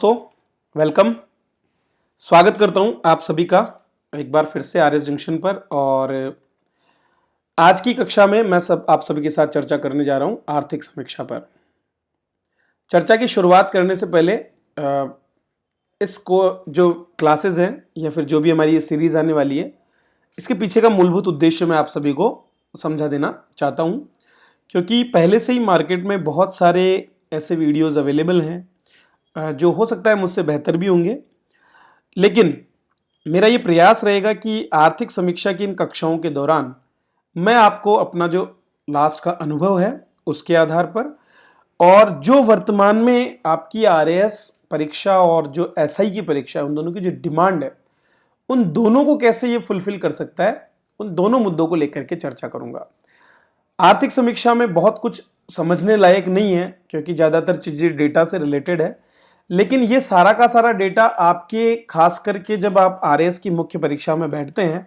दोस्तों वेलकम। स्वागत करता हूं आप सभी का एक बार फिर से आरएस जंक्शन पर। और आज की कक्षा में मैं आप सभी के साथ चर्चा करने जा रहा हूं आर्थिक समीक्षा पर। चर्चा की शुरुआत करने से पहले इसको जो क्लासेस हैं या फिर जो भी हमारी ये सीरीज आने वाली है, इसके पीछे का मूलभूत उद्देश्य मैं आप सभी को समझा देना चाहता हूं, क्योंकि पहले से ही मार्केट में बहुत सारे ऐसे वीडियोस अवेलेबल हैं जो हो सकता है मुझसे बेहतर भी होंगे, लेकिन मेरा ये प्रयास रहेगा कि आर्थिक समीक्षा की इन कक्षाओं के दौरान मैं आपको अपना जो लास्ट का अनुभव है उसके आधार पर और जो वर्तमान में आपकी आरएएस परीक्षा और जो एसआई की परीक्षा है, उन दोनों की जो डिमांड है, उन दोनों को कैसे ये फुलफिल कर सकता है, उन दोनों मुद्दों को लेकर के चर्चा करूंगा। आर्थिक समीक्षा में बहुत कुछ समझने लायक नहीं है क्योंकि ज़्यादातर चीज़ें डेटा से रिलेटेड है, लेकिन ये सारा का सारा डेटा आपके खास करके जब आप आरएएस की मुख्य परीक्षा में बैठते हैं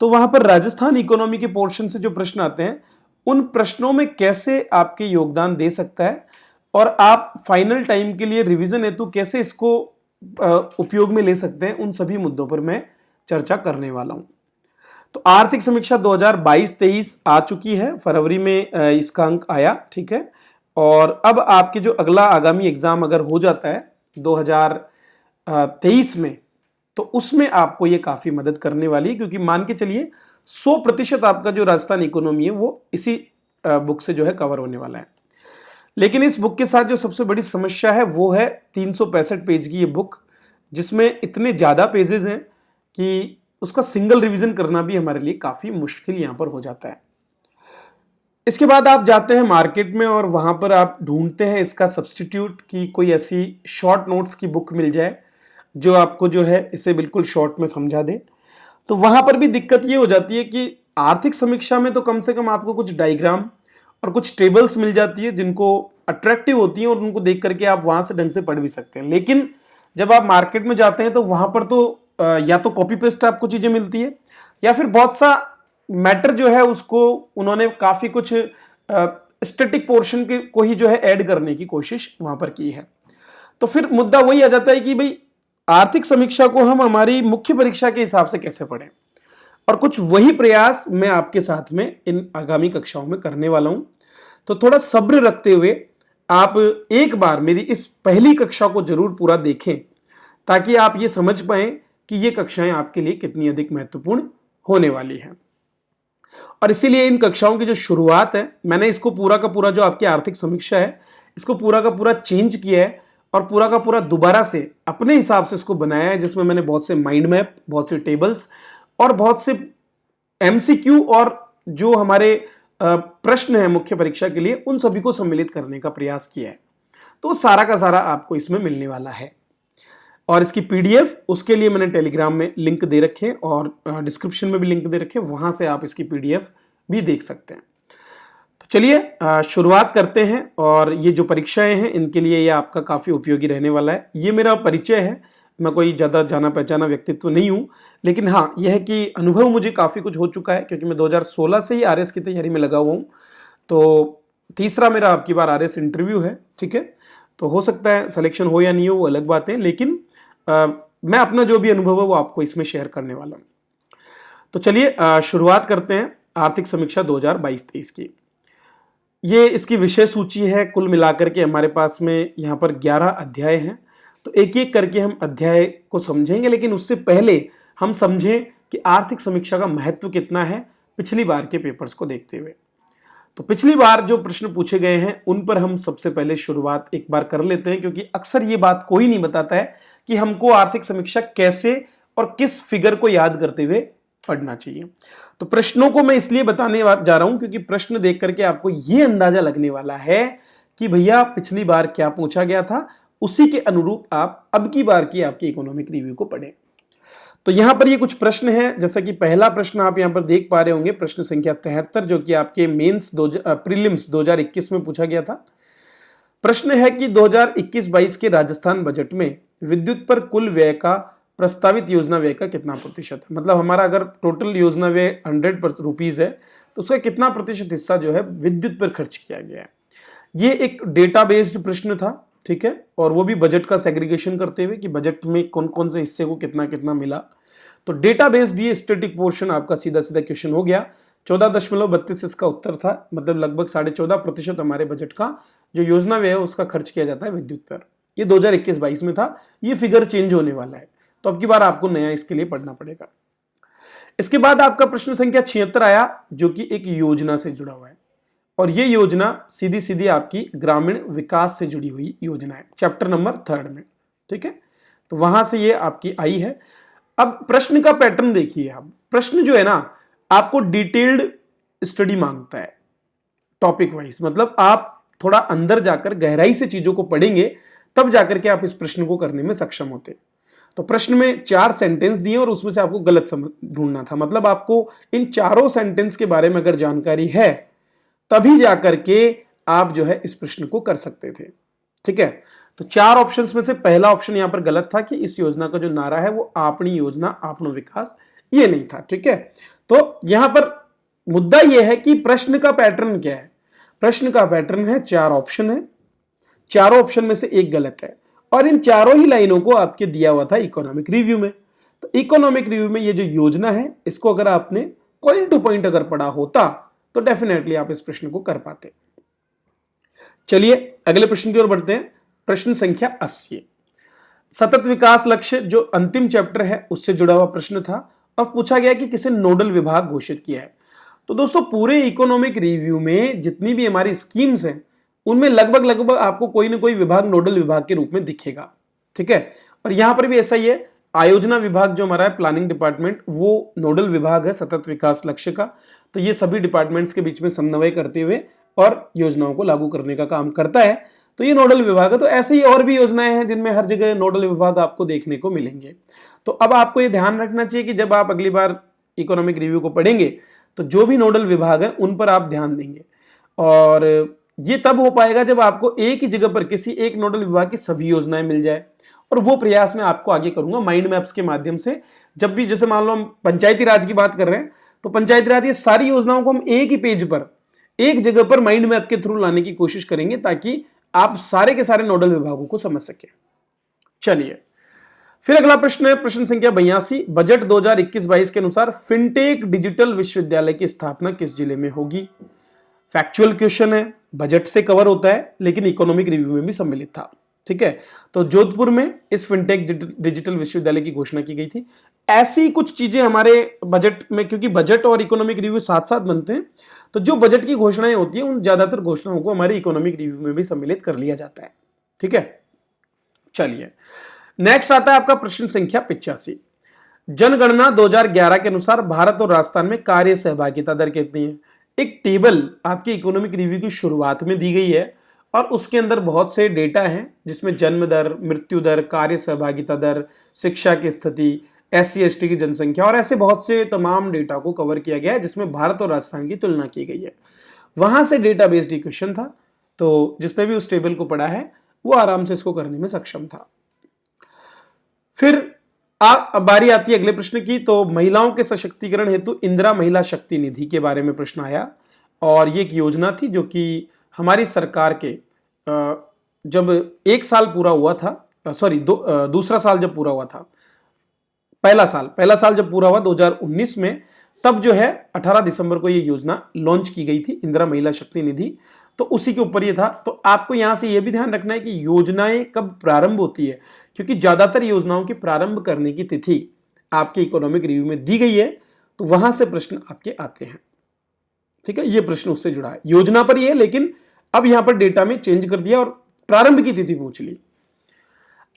तो वहां पर राजस्थान इकोनॉमी के पोर्शन से जो प्रश्न आते हैं, उन प्रश्नों में कैसे आपके योगदान दे सकता है और आप फाइनल टाइम के लिए रिवीजन हेतु कैसे इसको उपयोग में ले सकते हैं, उन सभी मुद्दों पर मैं चर्चा करने वाला हूं। तो आर्थिक समीक्षा 2022-23 आ चुकी है, फरवरी में इसका अंक आया, ठीक है। और अब आपके जो अगला आगामी एग्जाम अगर हो जाता है 2023 में, तो उसमें आपको ये काफी मदद करने वाली है, क्योंकि मान के चलिए 100% आपका जो राजस्थान इकोनॉमी है वो इसी बुक से जो है कवर होने वाला है। लेकिन इस बुक के साथ जो सबसे बड़ी समस्या है वो है 365 पेज की ये बुक, जिसमें इतने ज्यादा पेजेस हैं कि उसका सिंगल रिवीजन करना भी हमारे लिए काफी मुश्किल यहां पर हो जाता है। इसके बाद आप जाते हैं मार्केट में और वहां पर आप ढूंढते हैं इसका सब्स्टिट्यूट की कोई ऐसी शॉर्ट नोट्स की बुक मिल जाए जो आपको जो है इसे बिल्कुल शॉर्ट में समझा दे। तो वहां पर भी दिक्कत ये हो जाती है कि आर्थिक समीक्षा में तो कम से कम आपको कुछ डायग्राम और कुछ टेबल्स मिल जाती है जिनको अट्रैक्टिव होती है और उनको देख करके आप वहां से ढंग से पढ़ भी सकते हैं। लेकिन जब आप मार्केट में जाते हैं तो वहां पर तो या तो कॉपी पेस्ट आपको चीजें मिलती है या फिर बहुत सा मैटर जो है उसको उन्होंने काफी कुछ स्टैटिक पोर्शन के को ही जो है ऐड करने की कोशिश वहां पर की है। तो फिर मुद्दा वही आ जाता है कि भाई आर्थिक समीक्षा को हम हमारी मुख्य परीक्षा के हिसाब से कैसे पढ़ें, और कुछ वही प्रयास मैं आपके साथ में इन आगामी कक्षाओं में करने वाला हूं। तो थोड़ा सब्र रखते हुए आप एक बार मेरी इस पहली कक्षा को जरूर पूरा देखें, ताकि आप ये समझ पाएं कि ये कक्षाएं आपके लिए कितनी अधिक महत्वपूर्ण होने वाली हैं। और इसीलिए इन कक्षाओं की जो शुरुआत है, मैंने इसको पूरा का पूरा जो आपकी आर्थिक समीक्षा है इसको पूरा का पूरा चेंज किया है और पूरा का पूरा दोबारा से अपने हिसाब से इसको बनाया है, जिसमें मैंने बहुत से माइंड मैप, बहुत से टेबल्स और बहुत से एमसीक्यू और जो हमारे प्रश्न है मुख्य परीक्षा के लिए, उन सभी को सम्मिलित करने का प्रयास किया है। तो सारा का सारा आपको इसमें मिलने वाला है। और इसकी पीडीएफ, उसके लिए मैंने टेलीग्राम में लिंक दे रखे और डिस्क्रिप्शन में भी लिंक दे रखे, वहां से आप इसकी पीडीएफ भी देख सकते हैं। तो चलिए शुरुआत करते हैं। और ये जो परीक्षाएं हैं इनके लिए ये आपका काफ़ी उपयोगी रहने वाला है। ये मेरा परिचय है, मैं कोई ज़्यादा जाना पहचाना व्यक्तित्व नहीं हूँ, लेकिन हाँ यह है कि अनुभव मुझे काफ़ी कुछ हो चुका है, क्योंकि मैं 2016 से ही आरएस की तैयारी में लगा हुआ हूँ। तो तीसरा मेरा आपकी बार आरएस इंटरव्यू है, ठीक है। तो हो सकता है सिलेक्शन हो या नहीं हो, वो अलग बात है, लेकिन मैं अपना जो भी अनुभव है वो आपको इसमें शेयर करने वाला हूँ। तो चलिए शुरुआत करते हैं आर्थिक समीक्षा 2022-23 की। ये इसकी विषय सूची है, कुल मिलाकर के हमारे पास में यहाँ पर 11 अध्याय हैं। तो एक एक करके हम अध्याय को समझेंगे, लेकिन उससे पहले हम समझें कि आर्थिक समीक्षा का महत्व कितना है पिछली बार के पेपर्स को देखते हुए। तो पिछली बार जो प्रश्न पूछे गए हैं उन पर हम सबसे पहले शुरुआत एक बार कर लेते हैं, क्योंकि अक्सर ये बात कोई नहीं बताता है कि हमको आर्थिक समीक्षा कैसे और किस फिगर को याद करते हुए पढ़ना चाहिए। तो प्रश्नों को मैं इसलिए बताने जा रहा हूं क्योंकि प्रश्न देख करके आपको यह अंदाजा लगने वाला है कि भैया पिछली बार क्या पूछा गया था, उसी के अनुरूप आप अब की बार की आपकी इकोनॉमिक रिव्यू को पढ़ें। तो यहां पर ये कुछ प्रश्न हैं, जैसा कि पहला प्रश्न आप यहां पर देख पा रहे होंगे, प्रश्न संख्या 73, जो कि आपके मेंस प्रीलिम्स 2021 में पूछा गया था। प्रश्न है कि 2021-22 के राजस्थान बजट में विद्युत पर कुल व्यय का प्रस्तावित योजना व्यय का कितना प्रतिशत है। मतलब हमारा अगर टोटल योजना व्यय 100 रुपीज है तो उसका कितना प्रतिशत हिस्सा जो है विद्युत पर खर्च किया गया है। ये एक डेटा बेस्ड प्रश्न था, ठीक है, और वो भी बजट का सेग्रीगेशन करते हुए कि बजट में कौन कौन से हिस्से को कितना कितना मिला। तो डेटा बेस्ड ये स्टैटिक पोर्शन आपका सीधा सीधा क्वेश्चन हो गया। 14.32 इसका उत्तर था, मतलब लगभग 14.5% हमारे बजट का जो योजना व्यय है उसका खर्च किया जाता है विद्युत पर। ये 2021-22 में था, ये फिगर चेंज होने वाला है, तो अब की बार आपको नया इसके लिए पढ़ना पड़ेगा। इसके बाद आपका प्रश्न संख्या 76 आया, जो कि एक योजना से जुड़ा हुआ है, और ये योजना सीधी सीधी आपकी ग्रामीण विकास से जुड़ी हुई योजना है, चैप्टर नंबर 3 में। ठीक है, तो वहां से ये आपकी आई है। अब प्रश्न का पैटर्न देखिए आप, प्रश्न जो है ना आपको डिटेल्ड स्टडी मांगता है टॉपिक वाइज, मतलब आप थोड़ा अंदर जाकर गहराई से चीजों को पढ़ेंगे तब जाकर के आप इस प्रश्न को करने में सक्षम होते। तो प्रश्न में 4 सेंटेंस दिए और उसमें से आपको गलत समझ ढूंढना था, मतलब आपको इन चारों सेंटेंस के बारे में अगर जानकारी है तभी जाकर के आप जो है इस प्रश्न को कर सकते थे। ठीक है, तो 4 ऑप्शंस में से पहला ऑप्शन यहां पर गलत था कि इस योजना का जो नारा है वो आपनी योजना आपनो विकास, ये नहीं था। ठीक है, तो यहां पर मुद्दा यह है कि प्रश्न का पैटर्न क्या है। प्रश्न का पैटर्न है 4 ऑप्शन है, चारों ऑप्शन में से एक गलत है, और इन चारों ही लाइनों को आपके दिया हुआ था इकोनॉमिक रिव्यू में। तो इकोनॉमिक रिव्यू में ये जो योजना है इसको अगर आपने पॉइंट टू पॉइंट अगर पढ़ा होता तो डेफिनेटली आप इस प्रश्न को कर पाते। चलिए अगले प्रश्न की ओर बढ़ते हैं। प्रश्न संख्या 80, सतत विकास लक्ष्य जो अंतिम चैप्टर है उससे जुड़ा हुआ प्रश्न था, और पूछा गया कि किसे नोडल विभाग घोषित किया है। तो दोस्तों पूरे इकोनॉमिक रिव्यू में जितनी भी हमारी स्कीम्स हैं उनमें लगभग आपको कोई ना कोई विभाग नोडल विभाग के रूप में दिखेगा। ठीक है, और यहां पर भी ऐसा ही है, आयोजना विभाग जो हमारा है प्लानिंग डिपार्टमेंट वो नोडल विभाग है सतत विकास लक्ष्य का। तो ये सभी डिपार्टमेंट्स के बीच में समन्वय करते हुए और योजनाओं को लागू करने का काम करता है, तो ये नोडल विभाग है। तो ऐसे ही और भी योजनाएं हैं जिनमें हर जगह नोडल विभाग आपको देखने को मिलेंगे। तो अब आपको ये ध्यान रखना चाहिए कि जब आप अगली बार इकोनॉमिक रिव्यू को पढ़ेंगे तो जो भी नोडल विभाग है उन पर आप ध्यान देंगे, और ये तब हो पाएगा जब आपको एक ही जगह पर किसी एक नोडल विभाग की सभी योजनाएं मिल जाए, और वो प्रयास मैं आपको आगे करूंगा माइंड मैप्स के माध्यम से। जब भी जैसे मान लो हम पंचायती राज की बात कर रहे हैं तो पंचायती राज की सारी योजनाओं को हम एक ही पेज पर एक जगह पर माइंड मैप के थ्रू लाने की कोशिश करेंगे ताकि आप सारे के सारे नोडल विभागों को समझ सके। चलिए फिर अगला प्रश्न है प्रश्न संख्या 82, बजट 2021-22 के अनुसार फिनटेक डिजिटल विश्वविद्यालय की स्थापना किस जिले में होगी। फैक्चुअल क्वेश्चन है, बजट से कवर होता है लेकिन इकोनॉमिक रिव्यू में भी सम्मिलित था। ठीक है, तो जोधपुर में इस फिनटेक डिजिटल विश्वविद्यालय की घोषणा की गई थी। ऐसी कुछ चीजें हमारे बजट में, क्योंकि बजट और इकोनॉमिक रिव्यू साथ साथ बनते हैं, तो जो बजट की घोषणाएं होती है उन ज्यादातर घोषणाओं को हमारे इकोनॉमिक रिव्यू में भी सम्मिलित कर लिया जाता है। ठीक है, चलिए नेक्स्ट आता है आपका प्रश्न संख्या 85, जनगणना 2011 के अनुसार भारत और राजस्थान में कार्य सहभागिता दर कितनी है। एक टेबल आपकी इकोनॉमिक रिव्यू की शुरुआत में दी गई है और उसके अंदर बहुत से डेटा हैं जिसमें जन्म दर, मृत्यु दर, कार्य सहभागिता दर, शिक्षा की स्थिति, SC/ST की जनसंख्या और ऐसे बहुत से तमाम डेटा को कवर किया गया है जिसमें भारत और राजस्थान की तुलना की गई है। वहां से डेटा बेस्ड इक्वेशन था, तो जिसने भी उस टेबल को पढ़ा है वो आराम से इसको करने में सक्षम था। फिर बारी आती है अगले प्रश्न की। तो महिलाओं के सशक्तिकरण हेतु इंदिरा महिला शक्ति निधि के बारे में प्रश्न आया, और ये एक योजना थी जो कि हमारी सरकार के जब एक साल पूरा हुआ था, दूसरा साल जब पूरा हुआ था, पहला साल जब पूरा हुआ 2019 में, तब जो है 18 दिसंबर को ये योजना लॉन्च की गई थी, इंदिरा महिला शक्ति निधि। तो उसी के ऊपर ये था। तो आपको यहां से ये भी ध्यान रखना है कि योजनाएं कब प्रारंभ होती है, क्योंकि ज्यादातर योजनाओं की प्रारंभ करने की तिथि आपके इकोनॉमिक रिव्यू में दी गई है, तो वहां से प्रश्न आपके आते हैं। ठीक है, ये प्रश्न उससे जुड़ा है, योजना पर ये है लेकिन अब यहां पर डेटा में चेंज कर दिया और प्रारंभ की तिथि पूछ ली।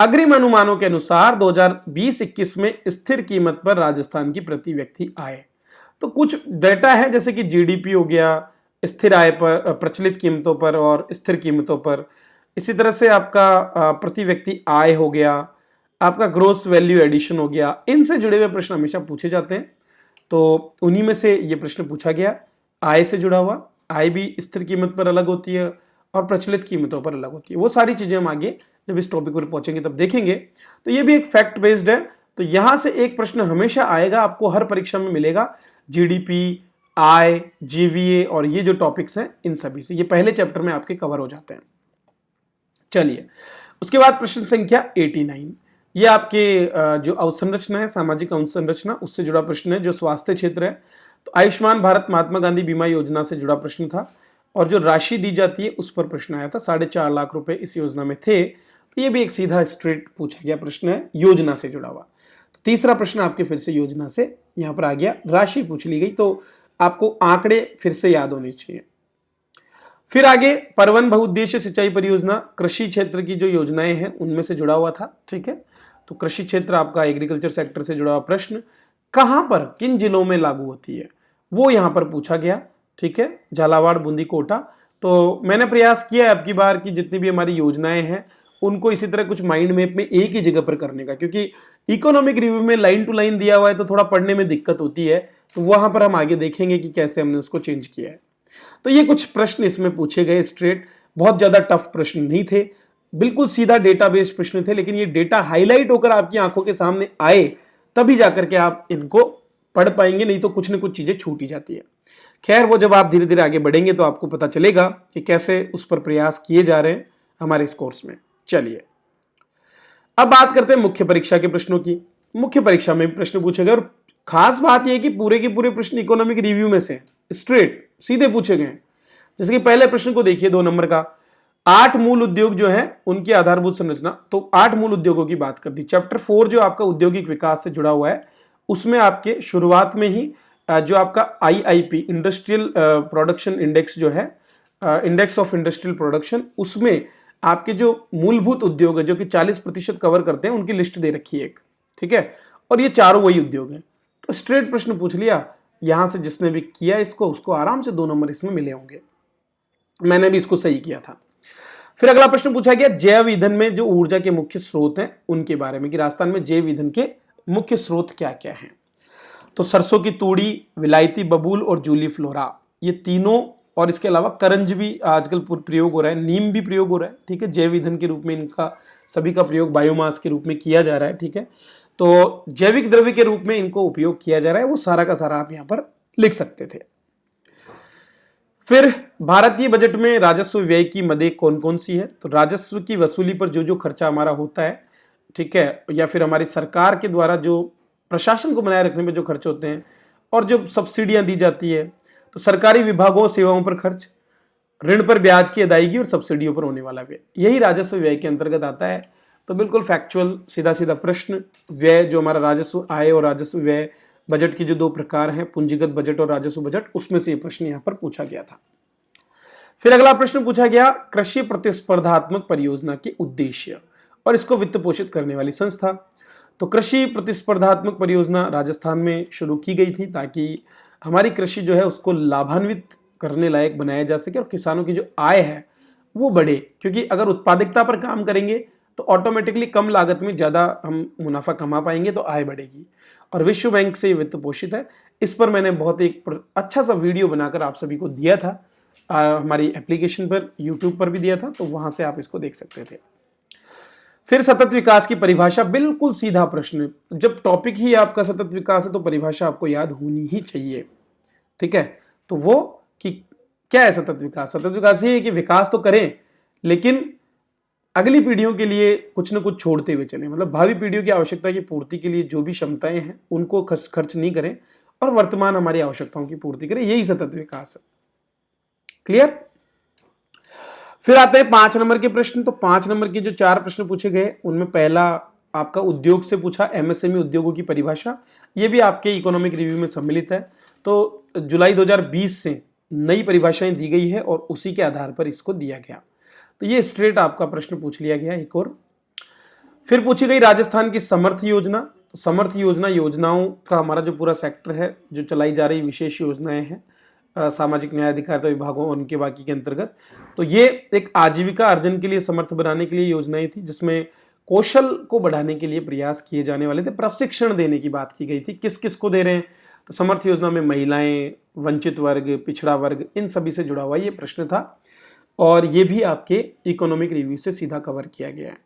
अग्रिम अनुमानों के अनुसार 2020-21 में स्थिर कीमत पर राजस्थान की प्रति व्यक्ति आय, तो कुछ डेटा है जैसे कि GDP हो गया, स्थिर आय पर, प्रचलित कीमतों पर और स्थिर कीमतों पर, इसी तरह से आपका प्रति व्यक्ति आय हो गया, आपका ग्रोस वैल्यू एडिशन हो गया। इनसे जुड़े हुए प्रश्न हमेशा पूछे जाते हैं, तो उन्हीं में से ये प्रश्न पूछा गया। आय से जुड़ा हुआ, आय भी स्थिर कीमत पर अलग होती है और प्रचलित कीमतों पर अलग होती है। वो सारी चीजें हम आगे जब इस टॉपिक पर पहुंचेंगे तब देखेंगे। तो ये भी एक फैक्ट बेस्ड है, तो यहां से एक प्रश्न हमेशा आएगा, आपको हर परीक्षा में मिलेगा। GDP, आय, GVA और ये जो टॉपिक्स हैं इन सभी से, ये पहले चैप्टर में आपके कवर हो जाते हैं। चलिए, उसके बाद प्रश्न संख्या 89, ये आपके जो अवसंरचना है, सामाजिक अवसंरचना, उससे जुड़ा प्रश्न है, जो स्वास्थ्य क्षेत्र है। तो आयुष्मान भारत महात्मा गांधी बीमा योजना से जुड़ा प्रश्न था, और जो राशि दी जाती है उस पर प्रश्न आया था। 4.5 लाख रुपए इस योजना में थे। तो ये भी एक सीधा स्ट्रेट पूछा गया प्रश्न है, योजना से जुड़ा हुआ। तो तीसरा प्रश्न आपके फिर से योजना से यहाँ पर आ गया, राशि पूछ ली गई, तो आपको आंकड़े फिर से याद होने चाहिए। फिर आगे परवन बहुउद्देश्य सिंचाई परियोजना, कृषि क्षेत्र की जो योजनाएं हैं उनमें से जुड़ा हुआ था। ठीक है, तो कृषि क्षेत्र आपका एग्रीकल्चर सेक्टर से जुड़ा हुआ प्रश्न, कहां पर किन जिलों में लागू होती है वो यहां पर पूछा गया। ठीक है, झालावाड़, बूंदी, कोटा। तो मैंने प्रयास किया है अब की बार की जितनी भी हमारी योजनाएं हैं उनको इसी तरह कुछ माइंड मैप में एक ही जगह पर करने का, क्योंकि इकोनॉमिक रिव्यू में लाइन टू लाइन दिया हुआ है तो थोड़ा पढ़ने में दिक्कत होती है। तो वहां पर हम आगे देखेंगे कि कैसे हमने उसको चेंज किया है। तो ये कुछ प्रश्न इसमें पूछे गए स्ट्रेट, बहुत ज्यादा टफ प्रश्न नहीं थे, बिल्कुल सीधा डेटाबेस प्रश्न थे, लेकिन ये डेटा हाईलाइट होकर आपकी आंखों के सामने आए तभी जाकर के आप इनको पढ़ पाएंगे, नहीं तो कुछ न कुछ चीजें छूटी जाती है। खैर, वो जब आप धीरे धीरे आगे बढ़ेंगे तो आपको पता चलेगा कि कैसे उस पर प्रयास किए जा रहे हैं हमारे इस कोर्स में। चलिए, अब बात करते हैं मुख्य परीक्षा के प्रश्नों की। मुख्य परीक्षा में भी प्रश्न पूछे गए, और खास बात यह है कि पूरे के पूरे प्रश्न इकोनॉमिक रिव्यू में से स्ट्रेट सीधे पूछे गए। जैसे कि पहले प्रश्न को देखिए, 2 नंबर का, 8 मूल उद्योग जो है उनकी आधारभूत संरचना। तो 8 मूल उद्योगों की बात कर दी। चैप्टर 4 जो आपका औद्योगिक विकास से जुड़ा हुआ है उसमें आपके शुरुआत में ही जो आपका IIP इंडस्ट्रियल प्रोडक्शन इंडेक्स जो है, इंडेक्स ऑफ इंडस्ट्रियल प्रोडक्शन, उसमें आपके जो मूलभूत उद्योग है जो कि 40% कवर करते हैं उनकी लिस्ट दे रखी है एक। ठीक है, और ये चारों वही उद्योग हैं। तो स्ट्रेट प्रश्न पूछ लिया यहां से, जिसने भी किया इसको उसको आराम से 2 नंबर इसमें मिले होंगे। मैंने भी इसको सही किया था। फिर अगला प्रश्न पूछा गया जैव ईंधन में जो ऊर्जा के मुख्य स्रोत हैं उनके बारे में, कि राजस्थान में जैव ईंधन के मुख्य स्रोत क्या क्या हैं। तो सरसों की तूड़ी, विलायती बबूल और जूली फ्लोरा, ये तीनों, और इसके अलावा करंज भी आजकल प्रयोग हो रहा है, नीम भी प्रयोग हो रहा है। ठीक है, जैव ईंधन के रूप में इनका सभी का प्रयोग बायोमास के रूप में किया जा रहा है। ठीक है, तो जैविक द्रव्य के रूप में इनको उपयोग किया जा रहा है, वो सारा का सारा आप यहां पर लिख सकते थे। फिर भारतीय बजट में राजस्व व्यय की मदें कौन कौन सी है। तो राजस्व की वसूली पर जो जो खर्चा हमारा होता है, ठीक है, या फिर हमारी सरकार के द्वारा जो प्रशासन को बनाए रखने में जो खर्च होते हैं, और जो सब्सिडियां दी जाती है, तो सरकारी विभागों सेवाओं पर खर्च, ऋण पर ब्याज की अदायगी और सब्सिडियों पर होने वाला व्यय, यही राजस्व व्यय के अंतर्गत आता है। तो बिल्कुल फैक्चुअल सीधा सीधा प्रश्न। व्यय जो हमारा राजस्व आय और राजस्व व्यय बजट की जो 2 प्रकार हैं, पूंजीगत बजट और राजस्व बजट, उसमें से ये प्रश्न यहां पर पूछा गया था। फिर अगला प्रश्न पूछा गया कृषि प्रतिस्पर्धात्मक परियोजना के उद्देश्य और इसको वित्त पोषित करने वाली संस्था। तो कृषि प्रतिस्पर्धात्मक परियोजना राजस्थान में शुरू की गई थी ताकि हमारी कृषि जो है उसको लाभान्वित करने लायक बनाया जा सके और किसानों की जो आय है वो बढ़े, क्योंकि अगर उत्पादकता पर काम करेंगे तो ऑटोमेटिकली कम लागत में ज़्यादा हम मुनाफा कमा पाएंगे, तो आय बढ़ेगी। और विश्व बैंक से वित्त पोषित है। इस पर मैंने बहुत एक अच्छा सा वीडियो बनाकर आप सभी को दिया था, हमारी एप्लीकेशन पर, यूट्यूब पर भी दिया था, तो वहां से आप इसको देख सकते थे। फिर सतत विकास की परिभाषा, बिल्कुल सीधा प्रश्न। जब टॉपिक ही आपका सतत विकास है तो परिभाषा आपको याद होनी ही चाहिए। ठीक है, तो वो कि क्या है सतत विकास। सतत विकास ये है कि विकास तो करें लेकिन अगली पीढ़ियों के लिए कुछ न कुछ छोड़ते हुए चलें, मतलब भावी पीढ़ियों की आवश्यकता की पूर्ति के लिए जो भी क्षमताएं हैं उनको खर्च नहीं करें और वर्तमान हमारी आवश्यकताओं की पूर्ति करें, यही सतत विकास है। क्लियर। फिर आते हैं 5 नंबर के प्रश्न। तो 5 नंबर के जो 4 प्रश्न पूछे गए उनमें पहला आपका उद्योग से पूछा, एमएसएमई उद्योगों की परिभाषा, ये भी आपके इकोनॉमिक रिव्यू में सम्मिलित है। तो जुलाई 2020 से नई परिभाषाएं दी गई है और उसी के आधार पर इसको दिया गया। तो ये स्ट्रेट आपका प्रश्न पूछ लिया गया एक और। फिर पूछी गई राजस्थान की समर्थ योजना। तो समर्थ योजना, योजनाओं का हमारा जो पूरा सेक्टर है, जो चलाई जा रही विशेष योजनाएं हैं सामाजिक न्याय अधिकारिता विभागों और उनके बाकी के अंतर्गत, तो ये एक आजीविका अर्जन के लिए समर्थ बनाने के लिए योजनाएं थी, जिसमें कौशल को बढ़ाने के लिए प्रयास किए जाने वाले थे, प्रशिक्षण देने की बात की गई थी। किस किस को दे रहे हैं, तो समर्थ योजना में महिलाएं, वंचित वर्ग, पिछड़ा वर्ग, इन सभी से जुड़ा हुआ ये प्रश्न था और ये भी आपके इकोनॉमिक रिव्यू से सीधा कवर किया गया है।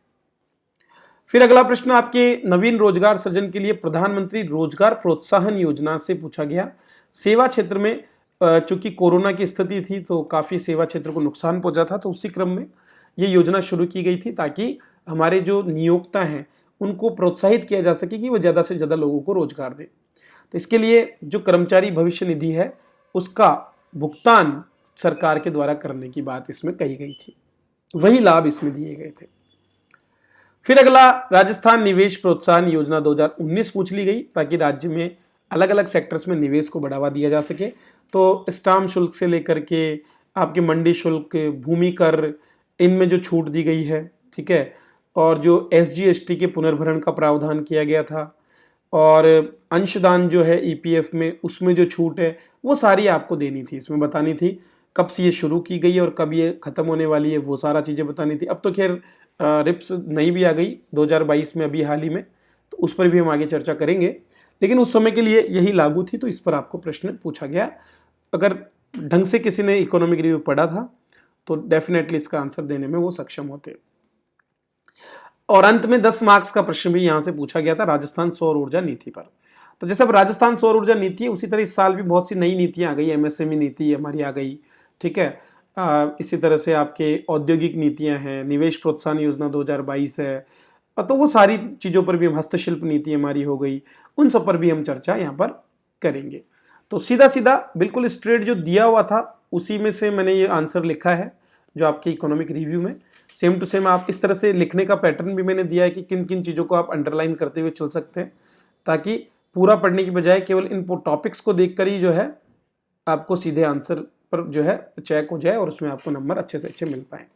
फिर अगला प्रश्न आपके नवीन रोजगार सृजन के लिए प्रधानमंत्री रोजगार प्रोत्साहन योजना से पूछा गया। सेवा क्षेत्र में चूंकि कोरोना की स्थिति थी तो काफी सेवा क्षेत्र को नुकसान पहुंचा था, तो उसी क्रम में ये योजना शुरू की गई थी ताकि हमारे जो नियोक्ता हैं उनको प्रोत्साहित किया जा सके कि वो ज़्यादा से ज़्यादा लोगों को रोजगार दे। तो इसके लिए जो कर्मचारी भविष्य निधि है उसका भुगतान सरकार के द्वारा करने की बात इसमें कही गई थी, वही लाभ इसमें दिए गए थे। फिर अगला राजस्थान निवेश प्रोत्साहन योजना 2019 पूछ ली गई ताकि राज्य में अलग अलग सेक्टर्स में निवेश को बढ़ावा दिया जा सके। तो स्टाम्प शुल्क से लेकर के आपके मंडी शुल्क, भूमि कर, इनमें जो छूट दी गई है, ठीक है, और जो SGST के पुनर्भरण का प्रावधान किया गया था, और अंशदान जो है EPF में उसमें जो छूट है वो सारी आपको देनी थी, इसमें बतानी थी कब से ये शुरू की गई है और कब ये खत्म होने वाली है, वो सारा चीज़ें बतानी थी। अब तो खैर रिप्स नई भी आ गई 2022 में, अभी हाल ही में, तो उस पर भी हम आगे चर्चा करेंगे, लेकिन उस समय के लिए यही लागू थी, तो इस पर आपको प्रश्न पूछा गया। अगर ढंग से किसी ने इकोनॉमिक रिव्यू पढ़ा था तो डेफिनेटली इसका आंसर देने में वो सक्षम होते। और अंत में 10 मार्क्स का प्रश्न भी यहाँ से पूछा गया था राजस्थान सौर ऊर्जा नीति पर। तो जैसे अब राजस्थान सौर ऊर्जा नीति है, उसी तरह इस साल भी बहुत सी नई नीतियाँ आ गई, MSME नीति हमारी आ गई, ठीक है। इसी तरह से आपके औद्योगिक नीतियाँ हैं, निवेश प्रोत्साहन योजना 2022 है, तो वो सारी चीज़ों पर भी हम, हस्तशिल्प नीति हमारी हो गई, उन सब पर भी हम चर्चा यहाँ पर करेंगे। तो सीधा सीधा बिल्कुल स्ट्रेट जो दिया हुआ था उसी में से मैंने ये आंसर लिखा है जो आपके इकोनॉमिक रिव्यू में सेम टू सेम। आप इस तरह से लिखने का पैटर्न भी मैंने दिया है कि किन किन चीज़ों को आप अंडरलाइन करते हुए चल सकते हैं, ताकि पूरा पढ़ने की बजाय केवल इन टॉपिक्स को देखकर ही जो है आपको सीधे आंसर पर जो है चेक हो जाए और उसमें आपको नंबर अच्छे से अच्छे मिल पाए।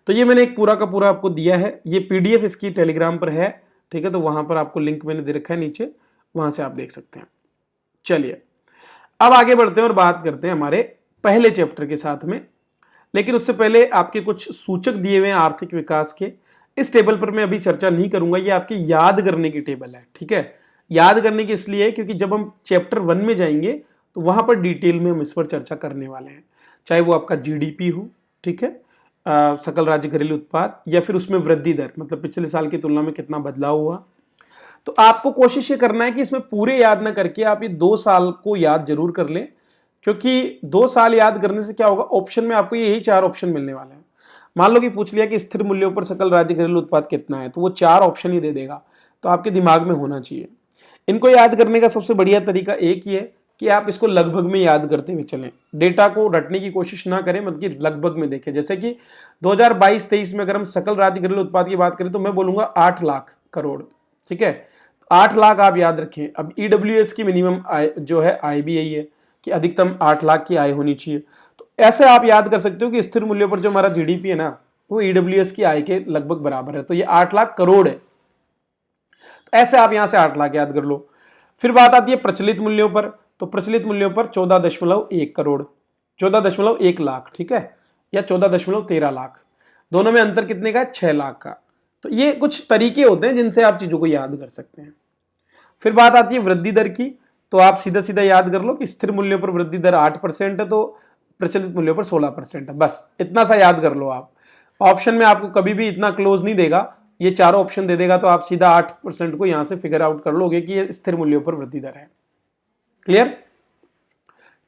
तो ये मैंने एक पूरा का पूरा आपको दिया है, ये PDF इसकी टेलीग्राम पर है, ठीक है, तो वहाँ पर आपको लिंक मैंने दे रखा है नीचे, वहाँ से आप देख सकते हैं। चलिए अब आगे बढ़ते हैं और बात करते हैं हमारे पहले चैप्टर के साथ में, लेकिन उससे पहले आपके कुछ सूचक दिए हुए हैं आर्थिक विकास के। इस टेबल पर मैं अभी चर्चा नहीं करूंगा, ये आपकी याद करने की टेबल है, ठीक है। याद करने की इसलिए है क्योंकि जब हम चैप्टर 1 में जाएंगे तो वहां पर डिटेल में हम इस पर चर्चा करने वाले हैं, चाहे वो आपका GDP हो, ठीक है, सकल राज्य घरेलू उत्पाद, या फिर उसमें वृद्धि दर, मतलब पिछले साल की तुलना में कितना बदलाव हुआ। तो आपको कोशिश ये करना है कि इसमें पूरे याद ना करके आप ये 2 साल को याद जरूर कर लें, क्योंकि 2 साल याद करने से क्या होगा, ऑप्शन में आपको यही 4 ऑप्शन मिलने वाले हैं। मान लो कि पूछ लिया कि स्थिर मूल्यों पर सकल राज्य घरेलू उत्पाद कितना है, तो वो 4 ऑप्शन ही दे देगा, तो आपके दिमाग में होना चाहिए। इनको याद करने का सबसे बढ़िया तरीका एक ही है कि आप इसको लगभग में याद करते हुए चलें, डेटा को रटने की कोशिश ना करें, बल्कि लगभग में देखें। जैसे कि 2022-23 में अगर हम सकल राज्य घरेलू उत्पाद की बात करें तो मैं बोलूंगा 8 लाख करोड़, ठीक है, 8 लाख आप याद रखें। अब EWS की मिनिमम आय जो है आय भी यही है कि अधिकतम 8 लाख की आय होनी चाहिए। तो ऐसे आप याद कर सकते हो कि स्थिर मूल्यों पर जो हमारा GDP है ना, वो EWS की आय के लगभग बराबर है, तो ये 8 लाख करोड़ है। तो ऐसे आप यहां से 8 लाख याद कर लो। फिर बात आती है प्रचलित मूल्यों पर, तो प्रचलित मूल्यों पर 14.1 करोड़, 14.1 लाख, ठीक है, या 14.13 लाख, दोनों में अंतर कितने का है, 6 लाख का। तो ये कुछ तरीके होते हैं जिनसे आप चीजों को याद कर सकते हैं। फिर बात आती है वृद्धि दर की, तो आप सीधा सीधा याद कर लो कि स्थिर मूल्यों पर वृद्धि दर 8% है, तो प्रचलित मूल्यों पर 16% है, बस इतना सा याद कर लो आप। ऑप्शन में आपको कभी भी इतना क्लोज नहीं देगा, ये चारों ऑप्शन दे देगा, तो आप सीधा 8% को यहां से फिगर आउट कर लोगे कि ये स्थिर मूल्यों पर वृद्धि दर है। क्लियर?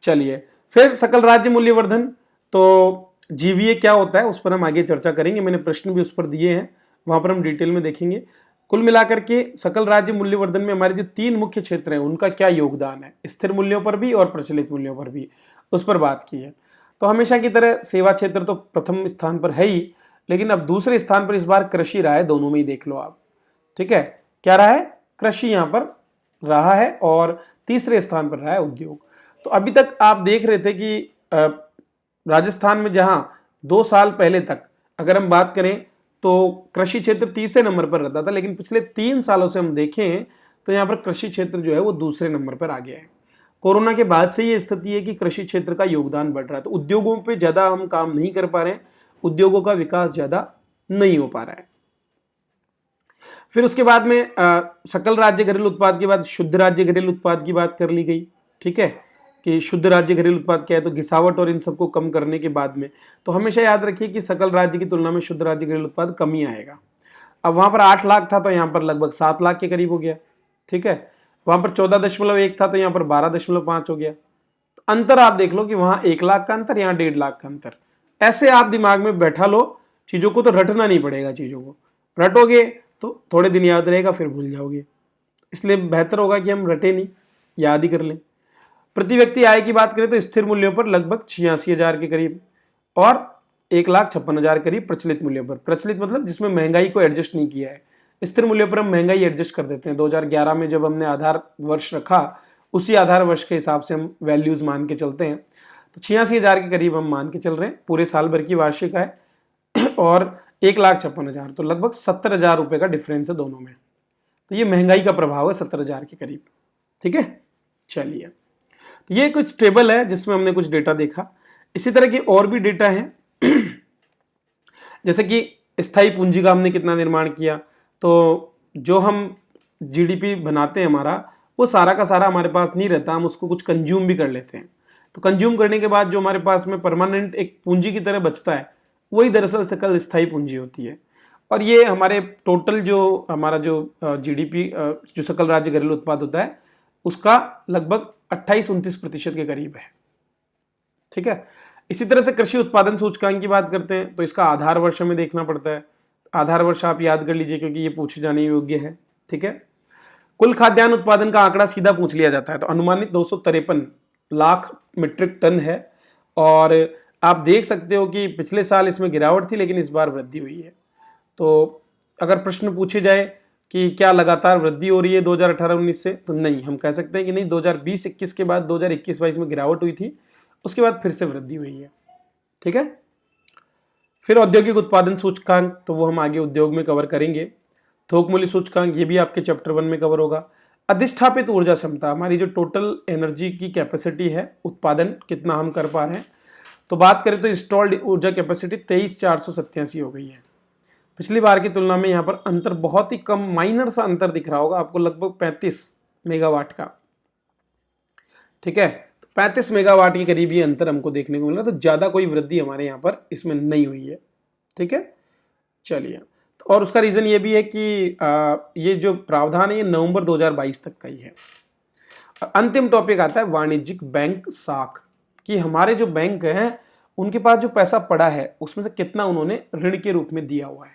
चलिए फिर सकल राज्य मूल्यवर्धन, तो GVA क्या होता है उस पर हम आगे चर्चा करेंगे, मैंने प्रश्न भी उस पर दिए हैं, वहां पर हम डिटेल में देखेंगे। कुल मिलाकर के सकल राज्य मूल्यवर्धन में हमारे जो 3 मुख्य क्षेत्र हैं उनका क्या योगदान है, स्थिर मूल्यों पर भी और प्रचलित मूल्यों पर भी, उस पर बात की है। तो हमेशा की तरह सेवा क्षेत्र तो प्रथम स्थान पर है ही, लेकिन अब दूसरे स्थान पर इस बार कृषि रहा है, दोनों में ही देख लो आप, ठीक है, क्या रहा है, कृषि यहां पर रहा है, और तीसरे स्थान पर रहा है उद्योग। तो अभी तक आप देख रहे थे कि राजस्थान में जहां 2 साल पहले तक अगर हम बात करें तो कृषि क्षेत्र तीसरे नंबर पर रहता था, लेकिन पिछले 3 सालों से हम देखें तो यहाँ पर कृषि क्षेत्र जो है वो दूसरे नंबर पर आ गया है। कोरोना के बाद से ये स्थिति है कि कृषि क्षेत्र का योगदान बढ़ रहा है, तो उद्योगों पे ज़्यादा हम काम नहीं कर पा रहे हैं, उद्योगों का विकास ज़्यादा नहीं हो पा रहा है। फिर उसके बाद में सकल राज्य घरेलू उत्पाद के बाद शुद्ध राज्य घरेलू उत्पाद की बात कर ली गई, ठीक है, कि शुद्ध राज्य घरेलू उत्पाद क्या है, तो घिसावट और इन सबको कम करने के बाद में, तो हमेशा याद रखिए कि सकल राज्य की तुलना में शुद्ध राज्य घरेलू उत्पाद कम ही आएगा। अब वहां पर 8 लाख था तो यहाँ पर लगभग 7 लाख के करीब हो गया, ठीक है, वहां पर 14.1 था तो यहाँ पर 12.5 हो गया। तो अंतर आप देख लो कि वहां 1 लाख का अंतर, यहाँ 1.5 लाख का अंतर। ऐसे आप दिमाग में बैठा लो चीज़ों को तो रटना नहीं पड़ेगा, चीज़ों को रटोगे तो थोड़े दिन याद रहेगा, फिर भूल जाओगे। इसलिए बेहतर होगा कि हम रटे नहीं, याद ही कर लें। प्रति व्यक्ति आय की बात करें तो स्थिर मूल्यों पर लगभग 86,000 के करीब और 1,56,000 करीब प्रचलित मूल्यों पर। प्रचलित मतलब जिसमें महंगाई को एडजस्ट नहीं किया है। स्थिर मूल्यों पर हम महंगाई एडजस्ट कर देते हैं। 2011 में जब हमने आधार वर्ष रखा, उसी आधार वर्ष के हिसाब से हम वैल्यूज मान के चलते हैं। तो 86,000 के करीब हम मान के चल रहे हैं पूरे साल भर की वार्षिक आय और 1,56,000, तो लगभग 70,000 रुपये का डिफरेंस है दोनों में। तो ये महंगाई का प्रभाव है 70,000 के करीब। ठीक है, चलिए, तो ये कुछ टेबल है जिसमें हमने कुछ डेटा देखा। इसी तरह की और भी डेटा है जैसे कि स्थायी पूंजी का हमने कितना निर्माण किया। तो जो हम जीडीपी बनाते हैं हमारा, वो सारा का सारा हमारे पास नहीं रहता, हम उसको कुछ कंज्यूम भी कर लेते हैं। तो कंज्यूम करने के बाद जो हमारे पास में परमानेंट एक पूंजी की तरह बचता है, वही दरअसल सकल स्थायी पूंजी होती है। और ये हमारे टोटल जो हमारा जो जीडीपी जो सकल राज्य घरेलू उत्पाद होता है, उसका लगभग 28-29% के करीब है। ठीक है, इसी तरह से कृषि उत्पादन सूचकांक की बात करते हैं तो इसका आधार वर्ष में देखना पड़ता है। आधार वर्ष आप याद कर लीजिए क्योंकि ये पूछे जाने योग्य है। ठीक है, कुल खाद्यान्न उत्पादन का आंकड़ा सीधा पूछ लिया जाता है, तो अनुमानित 253 लाख मीट्रिक टन है। और आप देख सकते हो कि पिछले साल इसमें गिरावट थी, लेकिन इस बार वृद्धि हुई है। तो अगर प्रश्न पूछे जाए कि क्या लगातार वृद्धि हो रही है 2018-19 से, तो नहीं, हम कह सकते हैं कि नहीं, 2020-21 के बाद 2021-22 में गिरावट हुई थी, उसके बाद फिर से वृद्धि हुई है। ठीक है, फिर औद्योगिक उत्पादन सूचकांक, तो वो हम आगे उद्योग में कवर करेंगे। थोक मूल्य सूचकांक, ये भी आपके चैप्टर 1 में कवर होगा। अधिष्ठापित ऊर्जा क्षमता, हमारी जो टोटल एनर्जी की कैपेसिटी है, उत्पादन कितना हम कर पा रहे हैं, तो बात करें तो इंस्टॉल्ड ऊर्जा कैपेसिटी 23,487 हो गई है। पिछली बार की तुलना में यहाँ पर अंतर बहुत ही कम, माइनर सा अंतर दिख रहा होगा आपको, लगभग 35 मेगावाट का। ठीक है, तो 35 मेगावाट के करीब ये अंतर हमको देखने को मिला, तो ज़्यादा कोई वृद्धि हमारे यहाँ पर इसमें नहीं हुई है। ठीक है, चलिए, और उसका रीज़न ये भी है कि ये जो प्रावधान है ये नवंबर 2022 तक का ही है। अंतिम टॉपिक आता है वाणिज्यिक बैंक साख, कि हमारे जो बैंक हैं उनके पास जो पैसा पड़ा है उसमें से कितना उन्होंने ऋण के रूप में दिया हुआ है।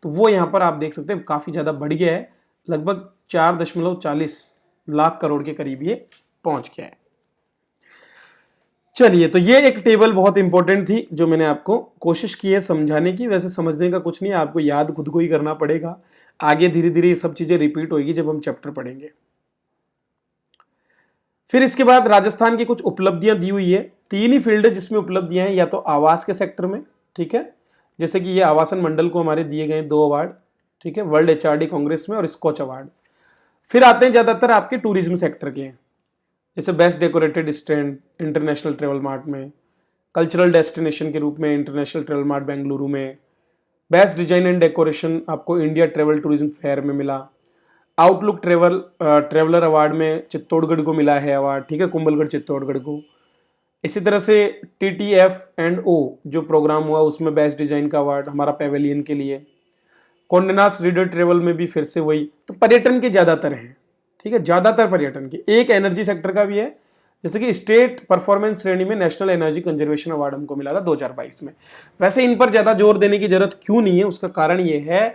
तो वो यहाँ पर आप देख सकते हैं काफ़ी ज़्यादा बढ़ गया है, लगभग 4.40 लाख करोड़ के करीब ये पहुँच गया है। चलिए, तो ये एक टेबल बहुत इंपॉर्टेंट थी जो मैंने आपको कोशिश की है समझाने की। वैसे समझने का कुछ नहीं है, आपको याद खुद को ही करना पड़ेगा। आगे धीरे धीरे ये सब चीज़ें रिपीट होगी जब हम चैप्टर पढ़ेंगे। फिर इसके बाद राजस्थान की कुछ उपलब्धियां दी हुई है। 3 ही फील्ड है जिसमें उपलब्धियां हैं, या तो आवास के सेक्टर में, ठीक है, जैसे कि ये आवासन मंडल को हमारे दिए गए 2 अवार्ड, ठीक है, वर्ल्ड एचआरडी कांग्रेस में और स्कॉच अवार्ड। फिर आते हैं ज़्यादातर आपके टूरिज्म सेक्टर के हैं, जैसे best decorated stand international travel mart में, कल्चरल डेस्टिनेशन के रूप में इंटरनेशनल ट्रेवल मार्ट बेंगलुरु में, बेस्ट डिजाइन एंड डेकोरेशन आपको इंडिया ट्रेवल टूरिज्म फेयर में मिला, आउटलुक ट्रेवलर अवार्ड में चित्तौड़गढ़ को मिला है अवार्ड, ठीक है, कुंभलगढ़ चित्तौड़गढ़ को। इसी तरह से TTF&O जो प्रोग्राम हुआ उसमें बेस्ट डिजाइन का अवार्ड हमारा पेवेलियन के लिए। कॉन्डेनास रीडर ट्रेवल में भी फिर से वही, तो पर्यटन के ज़्यादातर हैं, ठीक है, ज़्यादातर पर्यटन के। एक एनर्जी सेक्टर का भी है, जैसे कि स्टेट परफॉर्मेंस श्रेणी में नेशनल एनर्जी कंजर्वेशन अवार्ड हमको मिला था 2022 में। वैसे इन पर ज़्यादा जोर देने की जरूरत क्यों नहीं है, उसका कारण ये है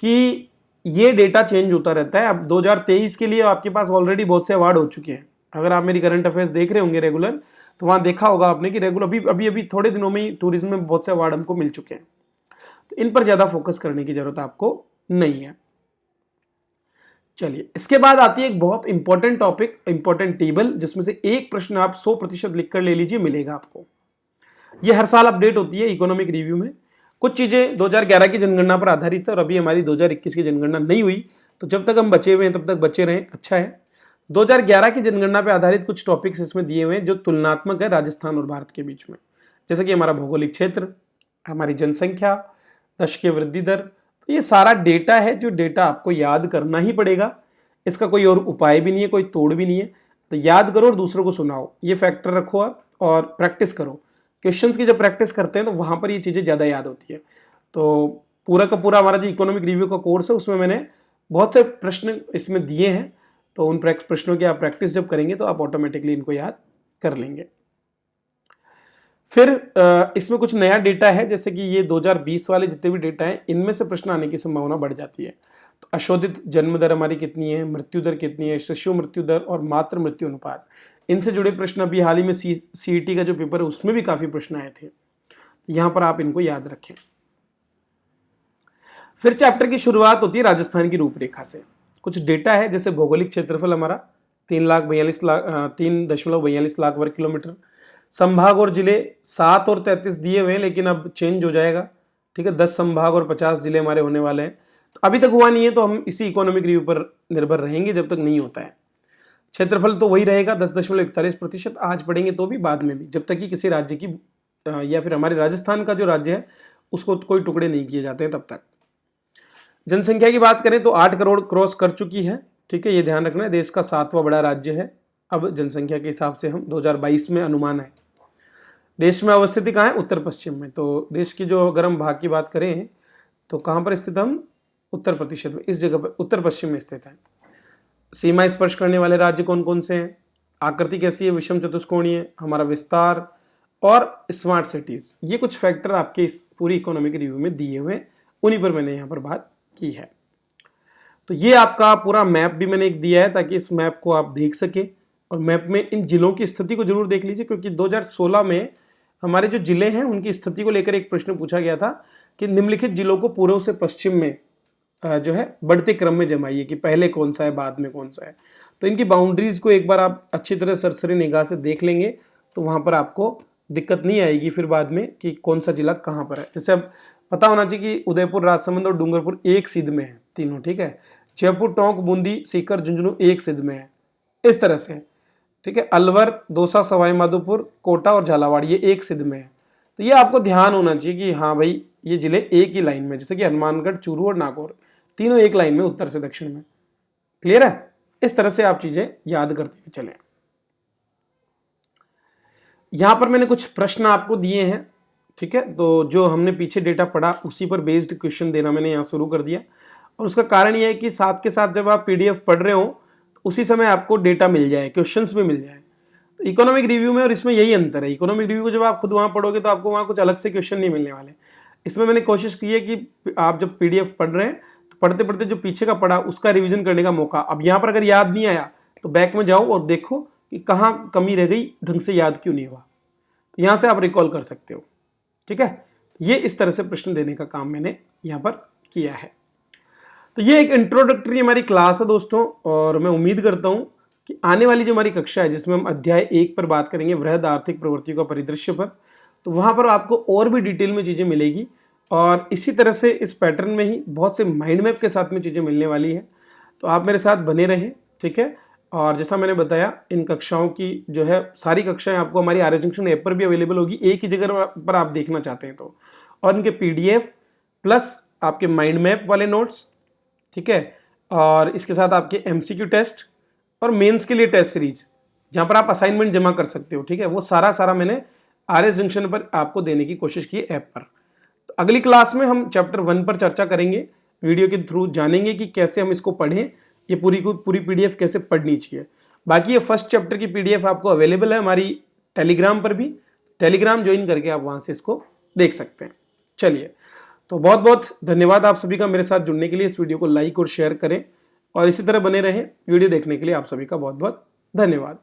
कि ये डेटा चेंज होता रहता है। अब 2023 के लिए आपके पास ऑलरेडी बहुत से अवार्ड हो चुके हैं। अगर आप मेरी करंट अफेयर्स देख रहे होंगे रेगुलर, तो वहाँ देखा होगा आपने कि रेगुलर अभी थोड़े दिनों में ही टूरिज्म में बहुत से अवार्ड हमको मिल चुके हैं। तो इन पर ज़्यादा फोकस करने की जरूरत आपको नहीं है। चलिए, इसके बाद आती है एक बहुत इंपॉर्टेंट टॉपिक, इंपॉर्टेंट टेबल, जिसमें से एक प्रश्न आप 100% लिख कर ले लीजिए, मिलेगा आपको। ये हर साल अपडेट होती है इकोनॉमिक रिव्यू में। कुछ चीज़ें 2011 की जनगणना पर आधारित है और अभी हमारी 2021 की जनगणना नहीं हुई, तो जब तक हम बचे हुए हैं तब तक बचे रहें, अच्छा है। 2011 की जनगणना पर आधारित कुछ टॉपिक्स इसमें दिए हुए हैं जो तुलनात्मक है राजस्थान और भारत के बीच में, जैसे कि हमारा भौगोलिक क्षेत्र, हमारी जनसंख्या, दशकीय वृद्धि दर। तो ये सारा डेटा है जो डेटा आपको याद करना ही पड़ेगा, इसका कोई और उपाय भी नहीं है, कोई तोड़ भी नहीं है। तो याद करो और दूसरों को सुनाओ, ये फैक्टर रखो आप और प्रैक्टिस करो। क्वेश्चंस की जब प्रैक्टिस करते हैं तो वहाँ पर ये चीज़ें ज़्यादा याद होती है। तो पूरा का पूरा हमारा जो इकोनॉमिक रिव्यू का कोर्स है उसमें मैंने बहुत से प्रश्न इसमें दिए हैं, तो उन प्रश्नों की आप प्रैक्टिस जब करेंगे तो आप ऑटोमेटिकली इनको याद कर लेंगे। फिर इसमें कुछ नया डेटा है, जैसे कि ये 2020 वाले जितने भी डेटा हैं इनमें से प्रश्न आने की संभावना बढ़ जाती है। तो अशोधित जन्म दर हमारी कितनी है, मृत्यु दर कितनी है, शिशु मृत्यु दर और मातृ मृत्यु अनुपात, इनसे जुड़े प्रश्न अभी हाल ही में सीईटी का जो पेपर है उसमें भी काफी प्रश्न आए थे। यहां पर आप इनको याद रखें। फिर चैप्टर की शुरुआत होती है राजस्थान की रूपरेखा से। कुछ डेटा है, जैसे भौगोलिक क्षेत्रफल हमारा 3,42 लाख वर्ग किलोमीटर, संभाग और जिले 7 और 33 दिए हुए हैं, लेकिन अब चेंज हो जाएगा, ठीक है। 10 संभाग और 50 जिले हमारे होने वाले हैं। तो अभी तक हुआ नहीं है, तो हम इसी इकोनॉमिक रिव्यू पर निर्भर रहेंगे जब तक नहीं होता है। क्षेत्रफल तो वही रहेगा 10.41%, आज पढ़ेंगे तो भी, बाद में भी, जब तक कि किसी राज्य की या फिर हमारे राजस्थान का जो राज्य है उसको कोई टुकड़े नहीं किए जाते हैं तब तक। जनसंख्या की बात करें तो 8 करोड़ क्रॉस कर चुकी है, ठीक है, ये ध्यान रखना है। देश का 7वां बड़ा राज्य है अब जनसंख्या के हिसाब से, हम 2022 में अनुमान है। देश में अवस्थिति कहाँ है, उत्तर पश्चिम में। तो देश की जो अगर हम भाग की बात करें तो कहाँ पर स्थित हम, उत्तर प्रतिशत में, इस जगह पर उत्तर पश्चिम में स्थित है। सीमा स्पर्श करने वाले राज्य कौन कौन से हैं, आकृति कैसी है, विषम चतुष्कोणीय, हमारा विस्तार और स्मार्ट सिटीज, ये कुछ फैक्टर आपके इस पूरी इकोनॉमिक रिव्यू में दिए हुए, उन्हीं पर मैंने यहाँ पर बात की है। तो ये आपका पूरा मैप भी मैंने एक दिया है ताकि इस मैप को आप देख सकें, और मैप में इन जिलों की स्थिति को जरूर देख लीजिए, क्योंकि 2016 में हमारे जो जिले हैं उनकी स्थिति को लेकर एक प्रश्न पूछा गया था कि निम्नलिखित जिलों को पूर्व से पश्चिम में जो है बढ़ते क्रम में जमाइए, कि पहले कौन सा है बाद में कौन सा है। तो इनकी बाउंड्रीज को एक बार आप अच्छी तरह सरसरी निगाह से देख लेंगे तो वहाँ पर आपको दिक्कत नहीं आएगी फिर बाद में कि कौन सा जिला कहाँ पर है। जैसे अब पता होना चाहिए कि उदयपुर, राजसमंद और डूंगरपुर एक सिध में है तीनों, ठीक है। जयपुर, टोंक, बूंदी, सीकर, झुंझुनू एक सिध में है, इस तरह से, ठीक है। अलवर, दौसा, सवाई माधोपुर, कोटा और झालावाड़ ये एक सिध में है। तो ये आपको ध्यान होना चाहिए कि हाँ भाई ये जिले एक ही लाइन में, जैसे कि हनुमानगढ़, चूरू और नागौर तीनों एक लाइन में उत्तर से दक्षिण में। क्लियर है? इस तरह से आप चीजें याद करते हुए चलें। यहां पर मैंने कुछ प्रश्न आपको दिए हैं, ठीक है। तो जो हमने पीछे डेटा पढ़ा उसी पर बेस्ड क्वेश्चन देना मैंने यहाँ शुरू कर दिया, और उसका कारण यह है कि साथ के साथ जब आप पीडीएफ पढ़ रहे हो तो उसी समय आपको डेटा मिल जाए, क्वेश्चंस भी मिल जाए। तो इकोनॉमिक रिव्यू में और इसमें यही अंतर है। इकोनॉमिक रिव्यू को जब आप खुद वहाँ पढ़ोगे तो आपको वहाँ कुछ अलग से क्वेश्चन नहीं मिलने वाले। इसमें मैंने कोशिश की है कि आप जब पीडीएफ पढ़ रहे हैं तो पढ़ते पढ़ते जो पीछे का पढ़ा उसका रिविजन करने का मौका। अब यहाँ पर अगर याद नहीं आया तो बैक में जाओ और देखो कि कहाँ कमी रह गई, ढंग से याद क्यों नहीं हुआ, तो यहाँ से आप रिकॉल कर सकते हो, ठीक है। ये इस तरह से प्रश्न देने का काम मैंने यहाँ पर किया है। तो ये एक इंट्रोडक्टरी हमारी क्लास है दोस्तों, और मैं उम्मीद करता हूँ कि आने वाली जो हमारी कक्षा है जिसमें हम अध्याय 1 पर बात करेंगे, वृहद आर्थिक प्रवृत्तियों का परिदृश्य पर, तो वहाँ पर आपको और भी डिटेल में चीज़ें मिलेगी, और इसी तरह से इस पैटर्न में ही बहुत से माइंड मैप के साथ में चीज़ें मिलने वाली है। तो आप मेरे साथ बने रहें, ठीक है। और जैसा मैंने बताया इन कक्षाओं की जो है सारी कक्षाएं आपको हमारी आर्य जंक्शन ऐप पर भी अवेलेबल होगी, एक ही जगह पर आप देखना चाहते हैं तो, और इनके पीडीएफ प्लस आपके माइंड मैप वाले नोट्स, ठीक है, और इसके साथ आपके एमसीक्यू टेस्ट और मेंस के लिए टेस्ट सीरीज जहाँ पर आप असाइनमेंट जमा कर सकते हो, ठीक है, वो सारा मैंने आर्य जंक्शन पर आपको देने की कोशिश की ऐप पर। तो अगली क्लास में हम चैप्टर 1 पर चर्चा करेंगे, वीडियो के थ्रू जानेंगे कि कैसे हम इसको पढ़ें, ये पूरी पीडीएफ कैसे पढ़नी चाहिए। बाकी ये फर्स्ट चैप्टर की पीडीएफ आपको अवेलेबल है हमारी टेलीग्राम पर भी, टेलीग्राम ज्वाइन करके आप वहाँ से इसको देख सकते हैं। चलिए, तो बहुत बहुत धन्यवाद आप सभी का मेरे साथ जुड़ने के लिए। इस वीडियो को लाइक और शेयर करें और इसी तरह बने रहें। वीडियो देखने के लिए आप सभी का बहुत बहुत धन्यवाद।